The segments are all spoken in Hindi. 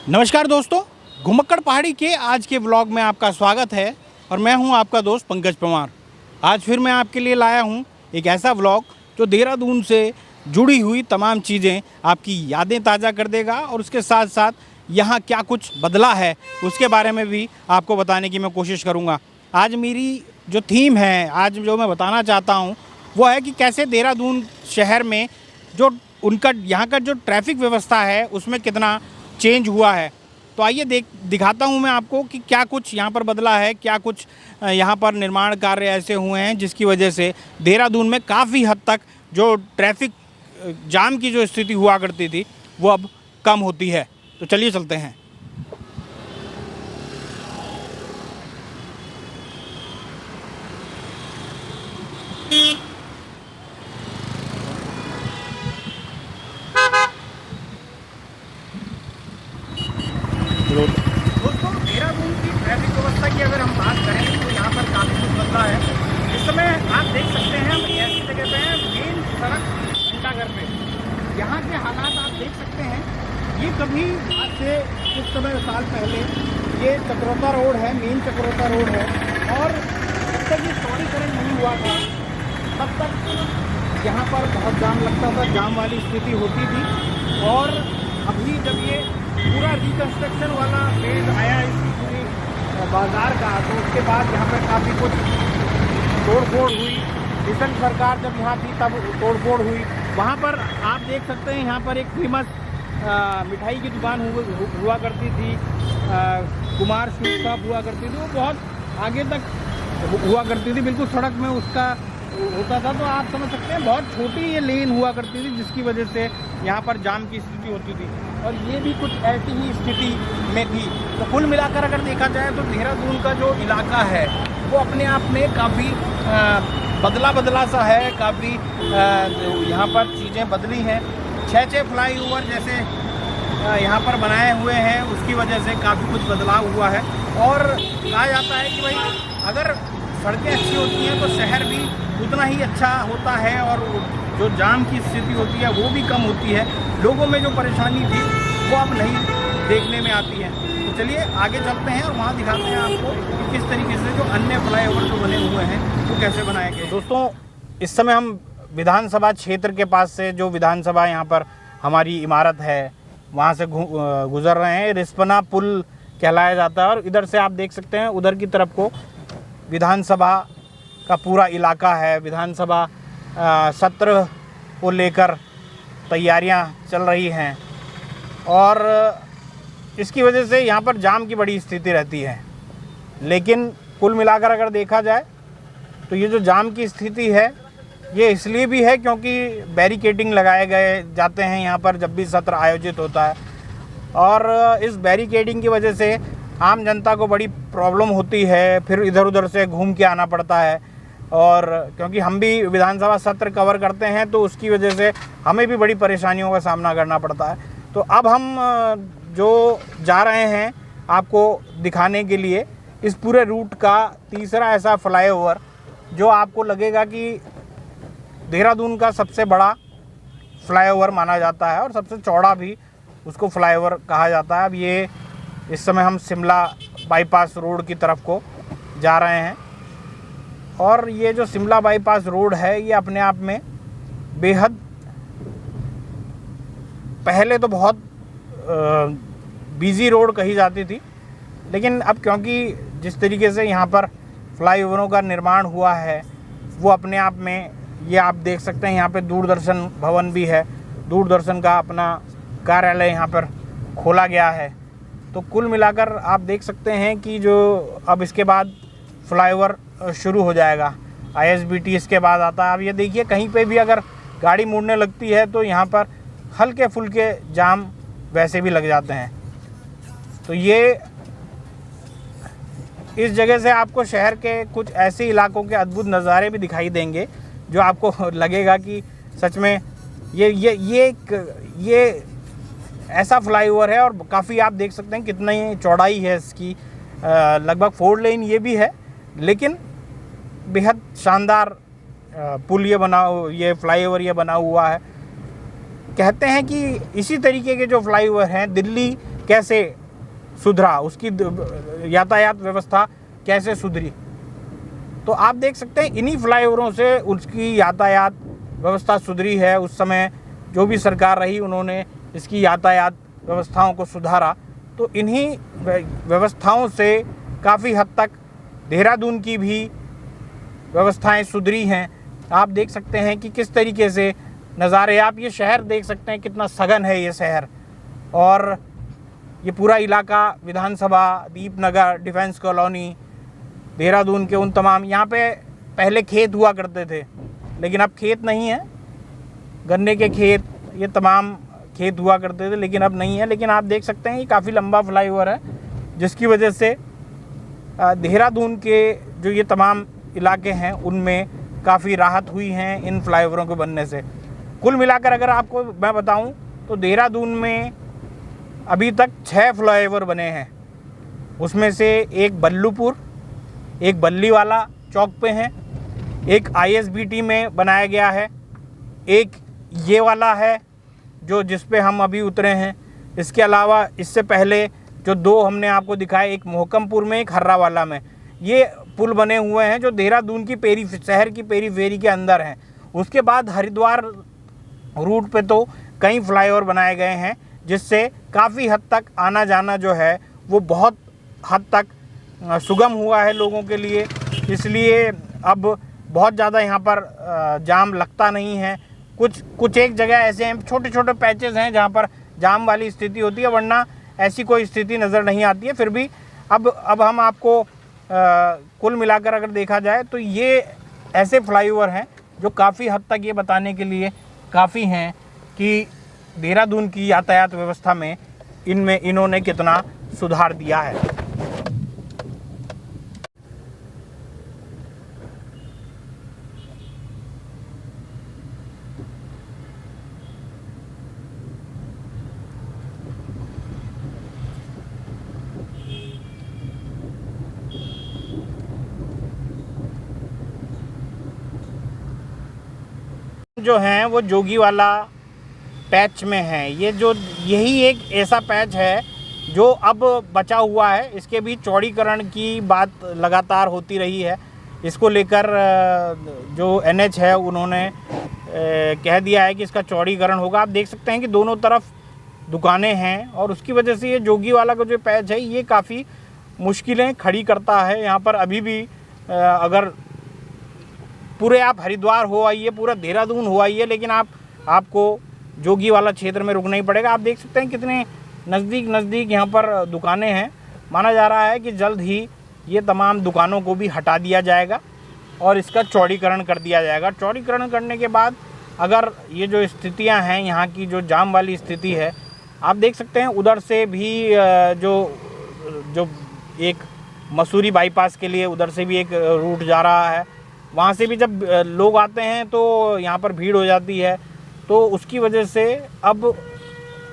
नमस्कार दोस्तों, घुमक्कड़ पहाड़ी के आज के व्लॉग में आपका स्वागत है और मैं हूं आपका दोस्त पंकज पवार। आज फिर मैं आपके लिए लाया हूं एक ऐसा व्लॉग जो देहरादून से जुड़ी हुई तमाम चीज़ें आपकी यादें ताज़ा कर देगा और उसके साथ साथ यहां क्या कुछ बदला है उसके बारे में भी आपको बताने की मैं कोशिश करूंगा। आज मेरी जो थीम है, आज जो मैं बताना चाहता हूं वो है कि कैसे देहरादून शहर में जो उनका यहाँ का जो ट्रैफिक व्यवस्था है उसमें कितना चेंज हुआ है। तो आइए दिखाता हूँ मैं आपको कि क्या कुछ यहाँ पर बदला है, क्या कुछ यहाँ पर निर्माण कार्य ऐसे हुए हैं जिसकी वजह से देहरादून में काफ़ी हद तक जो ट्रैफिक जाम की जो स्थिति हुआ करती थी वो अब कम होती है। तो चलिए चलते हैं। दोस्तों, देहरादून की ट्रैफिक व्यवस्था की अगर हम बात करें तो यहाँ पर काफ़ी कुछ बदला है। इस समय आप देख सकते हैं हम ऐसी जगह पे हैं, मेन सड़क घंटाघर पे। यहाँ के हालात आप देख सकते हैं। ये कभी आज से कुछ समय साल पहले ये चक्रोता रोड है, मेन चक्रोता रोड है, और जब तक ये चौड़ीकरण नहीं हुआ था तब तक यहाँ पर बहुत जाम लगता था, जाम वाली स्थिति होती थी। और अभी जब ये पूरा रिकंस्ट्रक्शन वाला फेज आया इसकी पूरी बाज़ार का, तो उसके बाद यहाँ पर काफ़ी कुछ तोड़फोड़ हुई। रिसेंट सरकार जब यहाँ थी तब तोड़फोड़ हुई। वहाँ पर आप देख सकते हैं यहाँ पर एक फेमस मिठाई की दुकान हुआ करती थी, कुमार स्वीट शॉप हुआ करती थी, वो बहुत आगे तक हुआ करती थी, बिल्कुल सड़क में उसका होता था। तो आप समझ सकते हैं बहुत छोटी ये लेन हुआ करती थी जिसकी वजह से यहाँ पर जाम की स्थिति होती थी, और ये भी कुछ ऐसी ही स्थिति में थी। तो कुल मिलाकर अगर देखा जाए तो देहरादून का जो इलाका है वो अपने आप में काफ़ी बदला सा है, काफ़ी यहाँ पर चीज़ें बदली हैं। 6 फ्लाईओवर जैसे यहाँ पर बनाए हुए हैं, उसकी वजह से काफ़ी कुछ बदलाव हुआ है। और कहा जाता है कि भाई अगर सड़कें अच्छी होती हैं तो शहर भी उतना ही अच्छा होता है और जो जाम की स्थिति होती है वो भी कम होती है। लोगों में जो परेशानी थी वो अब नहीं देखने में आती है। तो चलिए आगे चलते हैं और वहाँ दिखाते हैं आपको कि किस तरीके से जो अन्य फ्लाईओवर जो बने हुए हैं वो कैसे बनाए गए। दोस्तों, इस समय हम विधानसभा क्षेत्र के पास से, जो विधानसभा यहाँ पर हमारी इमारत है वहाँ से गुजर रहे हैं। रिस्पना पुल कहलाया जाता है, और इधर से आप देख सकते हैं उधर की तरफ को विधानसभा का पूरा इलाका है। विधानसभा सत्र को लेकर तैयारियां चल रही हैं और इसकी वजह से यहाँ पर जाम की बड़ी स्थिति रहती है। लेकिन कुल मिलाकर अगर देखा जाए तो ये जो जाम की स्थिति है ये इसलिए भी है क्योंकि बैरिकेडिंग लगाए गए जाते हैं यहाँ पर जब भी सत्र आयोजित होता है, और इस बैरिकेडिंग की वजह से आम जनता को बड़ी प्रॉब्लम होती है। फिर इधर उधर से घूम के आना पड़ता है, और क्योंकि हम भी विधानसभा सत्र कवर करते हैं तो उसकी वजह से हमें भी बड़ी परेशानियों का सामना करना पड़ता है। तो अब हम जो जा रहे हैं आपको दिखाने के लिए इस पूरे रूट का तीसरा ऐसा फ्लाईओवर जो आपको लगेगा कि देहरादून का सबसे बड़ा फ्लाईओवर माना जाता है और सबसे चौड़ा भी उसको फ्लाईओवर कहा जाता है। अब ये इस समय हम शिमला बाईपास रोड की तरफ को जा रहे हैं, और ये जो शिमला बाईपास रोड है ये अपने आप में बेहद, पहले तो बहुत बिजी रोड कही जाती थी, लेकिन अब क्योंकि जिस तरीके से यहाँ पर फ्लाईओवरों का निर्माण हुआ है वो अपने आप में, ये आप देख सकते हैं यहाँ पे दूरदर्शन भवन भी है, दूरदर्शन का अपना कार्यालय यहाँ पर खोला गया है। तो कुल मिलाकर आप देख सकते हैं कि जो अब इसके बाद फ्लाईओवर शुरू हो जाएगा, ISBT इसके बाद आता है। अब ये देखिए कहीं पे भी अगर गाड़ी मुड़ने लगती है तो यहाँ पर हल्के फुल्के जाम वैसे भी लग जाते हैं। तो ये इस जगह से आपको शहर के कुछ ऐसे इलाकों के अद्भुत नज़ारे भी दिखाई देंगे जो आपको लगेगा कि सच में ये ऐसा फ्लाईओवर है। और काफ़ी आप देख सकते हैं कितनी चौड़ाई है इसकी, लगभग 4 लेन ये भी है, लेकिन बेहद शानदार पुल ये फ्लाईओवर ये बना हुआ है। कहते हैं कि इसी तरीके के जो फ्लाईओवर हैं दिल्ली कैसे सुधरा, उसकी यातायात व्यवस्था कैसे सुधरी। तो आप देख सकते हैं इन्हीं फ्लाईओवरों से उसकी यातायात व्यवस्था सुधरी है। उस समय जो भी सरकार रही उन्होंने इसकी यातायात व्यवस्थाओं को सुधारा। तो इन्हीं व्यवस्थाओं से काफ़ी हद तक देहरादून की भी व्यवस्थाएं सुधरी हैं। आप देख सकते हैं कि किस तरीके से नज़ारे, आप ये शहर देख सकते हैं कितना सघन है ये शहर, और ये पूरा इलाका विधानसभा, दीपनगर, डिफेंस कॉलोनी, देहरादून के उन तमाम, यहाँ पे पहले खेत हुआ करते थे लेकिन अब खेत नहीं है, गन्ने के खेत, ये तमाम खेत हुआ करते थे लेकिन अब नहीं है। लेकिन आप देख सकते हैं ये काफ़ी लंबा फ्लाईओवर है जिसकी वजह से देहरादून के जो ये तमाम इलाके हैं उनमें काफ़ी राहत हुई हैं इन फ्लाईओवरों के बनने से। कुल मिलाकर अगर आपको मैं बताऊं तो देहरादून में अभी तक 6 फ्लाईओवर बने हैं। उसमें से एक बल्लूपुर, एक बल्लीवाला चौक पे है, एक ISBT में बनाया गया है, एक ये वाला है जो जिस पे हम अभी उतरे हैं। इसके अलावा इससे पहले जो 2 हमने आपको दिखाए, एक मोहकमपुर में, एक हर्रावाला में, ये पुल बने हुए हैं जो देहरादून की शहर की पेरीफेरी के अंदर हैं। उसके बाद हरिद्वार रूट पे तो कई फ्लाईओवर बनाए गए हैं जिससे काफ़ी हद तक आना जाना जो है वो बहुत हद तक सुगम हुआ है लोगों के लिए। इसलिए अब बहुत ज़्यादा यहाँ पर जाम लगता नहीं है। कुछ एक जगह ऐसे हैं, छोटे छोटे पैचेस हैं जहाँ पर जाम वाली स्थिति होती है, वरना ऐसी कोई स्थिति नज़र नहीं आती है। फिर भी अब हम आपको कुल मिलाकर अगर देखा जाए तो ये ऐसे फ्लाईओवर हैं जो काफ़ी हद तक ये बताने के लिए काफ़ी हैं कि देहरादून की यातायात व्यवस्था में इन्होंने कितना सुधार दिया है। जो हैं वो जोगीवाला पैच में हैं। यही एक ऐसा पैच है जो अब बचा हुआ है। इसके भी चौड़ीकरण की बात लगातार होती रही है। इसको लेकर जो NH है उन्होंने कह दिया है कि इसका चौड़ीकरण होगा। आप देख सकते हैं कि दोनों तरफ दुकानें हैं और उसकी वजह से ये जोगीवाला का जो पैच है ये काफ़ी मुश्किलें खड़ी करता है। यहाँ पर अभी भी अगर पूरे आप हरिद्वार हो आइए, पूरा देहरादून हो आइए, लेकिन आपको जोगीवाला क्षेत्र में रुकना ही पड़ेगा। आप देख सकते हैं कितने नज़दीक यहाँ पर दुकानें हैं। माना जा रहा है कि जल्द ही ये तमाम दुकानों को भी हटा दिया जाएगा और इसका चौड़ीकरण कर दिया जाएगा। चौड़ीकरण करने के बाद अगर ये जो स्थितियाँ हैं, यहाँ की जो जाम वाली स्थिति है, आप देख सकते हैं उधर से भी जो एक मसूरी बाईपास के लिए उधर से भी एक रूट जा रहा है। वहाँ से भी जब लोग आते हैं तो यहाँ पर भीड़ हो जाती है, तो उसकी वजह से अब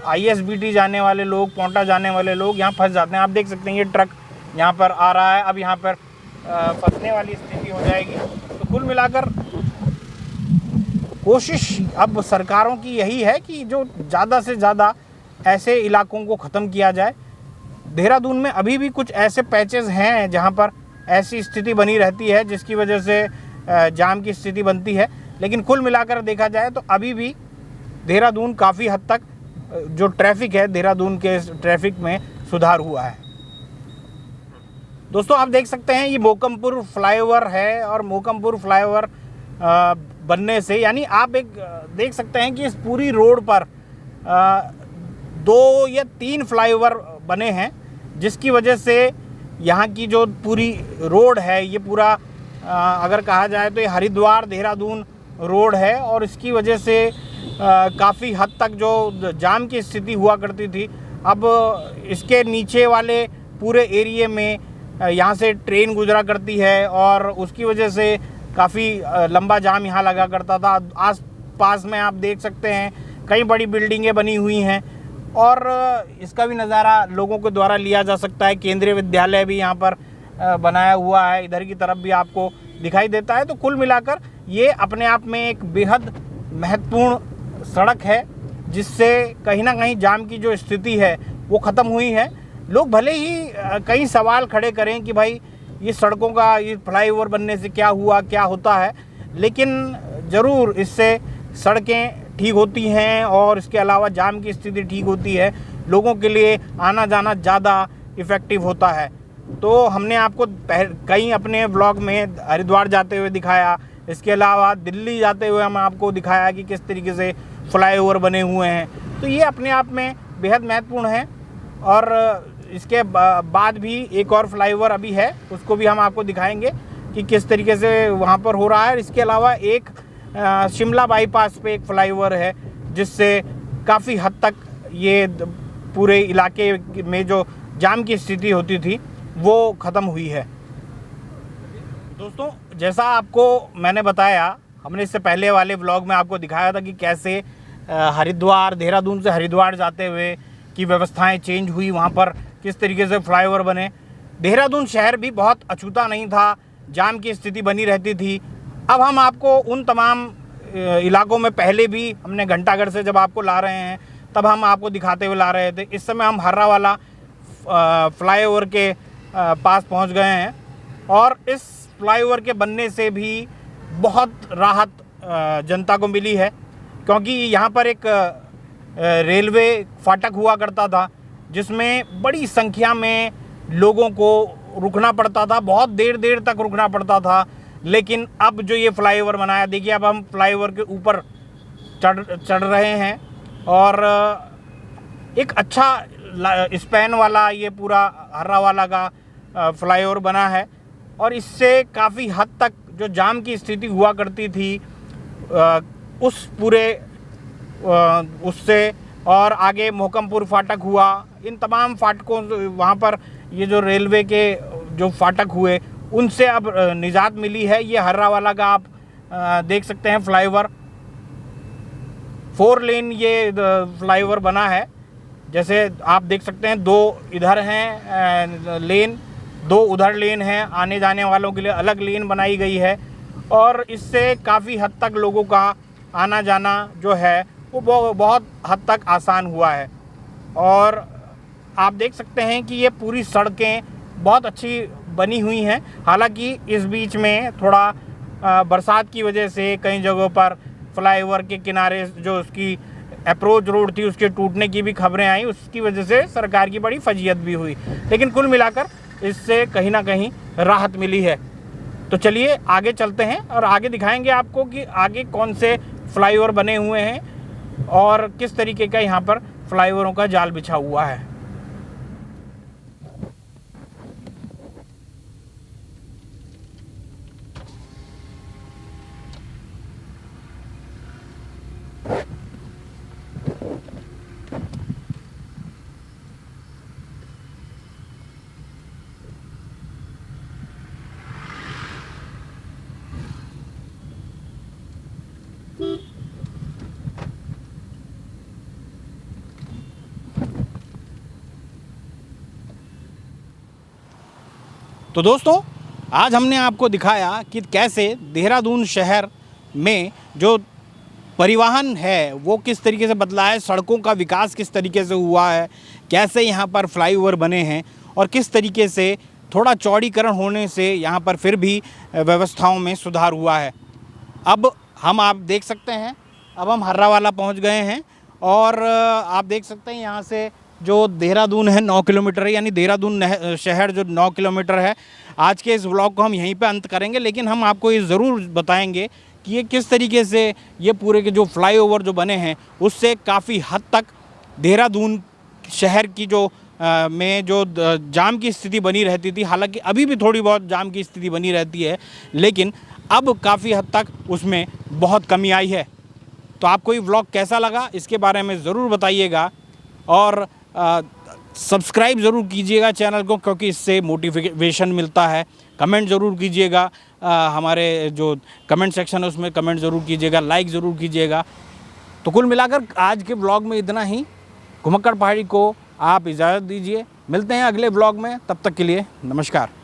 ISBT जाने वाले लोग, पोंटा जाने वाले लोग यहाँ फंस जाते हैं। आप देख सकते हैं ये ट्रक यहाँ पर आ रहा है, अब यहाँ पर फंसने वाली स्थिति हो जाएगी। तो कुल मिलाकर कोशिश अब सरकारों की यही है कि जो ज़्यादा से ज़्यादा ऐसे इलाकों को ख़त्म किया जाए। देहरादून में अभी भी कुछ ऐसे पैचेस हैं जहाँ पर ऐसी स्थिति बनी रहती है जिसकी वजह से जाम की स्थिति बनती है। लेकिन कुल मिलाकर देखा जाए तो अभी भी देहरादून काफ़ी हद तक जो ट्रैफिक है, देहरादून के ट्रैफिक में सुधार हुआ है। दोस्तों आप देख सकते हैं ये मोहकमपुर फ्लाईओवर है और मोहकमपुर फ्लाईओवर बनने से, यानी आप एक देख सकते हैं कि इस पूरी रोड पर 2 या 3 फ्लाईओवर बने हैं जिसकी वजह से यहाँ की जो पूरी रोड है ये पूरा अगर कहा जाए तो ये हरिद्वार देहरादून रोड है और इसकी वजह से काफ़ी हद तक जो जाम की स्थिति हुआ करती थी, अब इसके नीचे वाले पूरे एरिए में यहाँ से ट्रेन गुजरा करती है और उसकी वजह से काफ़ी लंबा जाम यहाँ लगा करता था। आस पास में आप देख सकते हैं कई बड़ी बिल्डिंगें बनी हुई हैं और इसका भी नज़ारा लोगों के द्वारा लिया जा सकता है। केंद्रीय विद्यालय भी यहाँ पर बनाया हुआ है, इधर की तरफ भी आपको दिखाई देता है। तो कुल मिलाकर ये अपने आप में एक बेहद महत्वपूर्ण सड़क है जिससे कहीं ना कहीं जाम की जो स्थिति है वो ख़त्म हुई है। लोग भले ही कई सवाल खड़े करें कि भाई ये सड़कों का, ये फ्लाईओवर बनने से क्या हुआ, क्या होता है, लेकिन ज़रूर इससे सड़कें ठीक होती हैं और इसके अलावा जाम की स्थिति ठीक होती है, लोगों के लिए आना जाना ज़्यादा इफ़ेक्टिव होता है। तो हमने आपको कई अपने ब्लॉग में हरिद्वार जाते हुए दिखाया, इसके अलावा दिल्ली जाते हुए हम आपको दिखाया कि किस तरीके से फ्लाईओवर बने हुए हैं। तो ये अपने आप में बेहद महत्वपूर्ण है। और इसके बाद भी एक और फ्लाईओवर अभी है, उसको भी हम आपको दिखाएंगे कि किस तरीके से वहाँ पर हो रहा है। इसके अलावा एक शिमला बाईपास पे एक फ्लाईओवर है, जिससे काफ़ी हद तक ये पूरे इलाके में जो जाम की स्थिति होती थी वो ख़त्म हुई है। दोस्तों, जैसा आपको मैंने बताया, हमने इससे पहले वाले व्लॉग में आपको दिखाया था कि कैसे हरिद्वार, देहरादून से हरिद्वार जाते हुए की व्यवस्थाएं चेंज हुई, वहाँ पर किस तरीके से फ्लाईओवर बने। देहरादून शहर भी बहुत अछूता नहीं था, जाम की स्थिति बनी रहती थी। अब हम आपको उन तमाम इलाकों में, पहले भी हमने घंटाघर से जब आपको ला रहे हैं तब हम आपको दिखाते हुए ला रहे थे। इस समय हम हर्रावाला फ्लाईओवर के पास पहुंच गए हैं और इस फ्लाईओवर के बनने से भी बहुत राहत जनता को मिली है, क्योंकि यहाँ पर एक रेलवे फाटक हुआ करता था जिसमें बड़ी संख्या में लोगों को रुकना पड़ता था, बहुत देर देर तक रुकना पड़ता था। लेकिन अब जो ये फ्लाईओवर बनाया, देखिए अब हम फ्लाईओवर के ऊपर चढ़ रहे हैं और एक अच्छा स्पैन वाला ये पूरा हर्रावाला का फ्लाईओवर बना है और इससे काफ़ी हद तक जो जाम की स्थिति हुआ करती थी उस पूरे उससे, और आगे मोहकमपुर फाटक हुआ, इन तमाम फाटकों, वहाँ पर ये जो रेलवे के जो फाटक हुए उनसे अब निजात मिली है। ये हर्रावाला का आप देख सकते हैं फ्लाईओवर, 4 लेन ये फ्लाईओवर बना है। जैसे आप देख सकते हैं, 2 इधर हैं लेन, 2 उधर लेन हैं, आने जाने वालों के लिए अलग लेन बनाई गई है और इससे काफ़ी हद तक लोगों का आना जाना जो है वो बहुत हद तक आसान हुआ है। और आप देख सकते हैं कि ये पूरी सड़कें बहुत अच्छी बनी हुई हैं। हालांकि इस बीच में थोड़ा बरसात की वजह से कई जगहों पर फ्लाईओवर के किनारे जो उसकी अप्रोच रोड थी उसके टूटने की भी खबरें आई, उसकी वजह से सरकार की बड़ी फजीयत भी हुई। लेकिन कुल मिलाकर इससे कहीं ना कहीं राहत मिली है। तो चलिए आगे चलते हैं और आगे दिखाएंगे आपको कि आगे कौन से फ्लाईओवर बने हुए हैं और किस तरीके का यहाँ पर फ्लाईओवरों का जाल बिछा हुआ है। तो दोस्तों, आज हमने आपको दिखाया कि कैसे देहरादून शहर में जो परिवहन है वो किस तरीके से बदला है, सड़कों का विकास किस तरीके से हुआ है, कैसे यहाँ पर फ्लाईओवर बने हैं और किस तरीके से थोड़ा चौड़ीकरण होने से यहाँ पर फिर भी व्यवस्थाओं में सुधार हुआ है। अब हम, आप देख सकते हैं, अब हम हर्रावाला पहुँच गए हैं और आप देख सकते हैं यहाँ से जो देहरादून है 9 किलोमीटर है, यानी देहरादून शहर जो 9 किलोमीटर है। आज के इस व्लॉग को हम यहीं पे अंत करेंगे, लेकिन हम आपको ये ज़रूर बताएंगे कि ये किस तरीके से ये पूरे के जो फ्लाईओवर जो बने हैं उससे काफ़ी हद तक देहरादून शहर की जो में जो जाम की स्थिति बनी रहती थी, हालांकि अभी भी थोड़ी बहुत जाम की स्थिति बनी रहती है, लेकिन अब काफ़ी हद तक उसमें बहुत कमी आई है। तो आपको ये व्लॉग कैसा लगा इसके बारे में ज़रूर बताइएगा और सब्सक्राइब ज़रूर कीजिएगा चैनल को, क्योंकि इससे मोटिवेशन मिलता है। कमेंट ज़रूर कीजिएगा, हमारे जो कमेंट सेक्शन है उसमें कमेंट ज़रूर कीजिएगा, लाइक ज़रूर कीजिएगा। तो कुल मिलाकर आज के ब्लॉग में इतना ही। घुमक्कड़ पहाड़ी को आप इजाज़त दीजिए, मिलते हैं अगले ब्लॉग में, तब तक के लिए नमस्कार।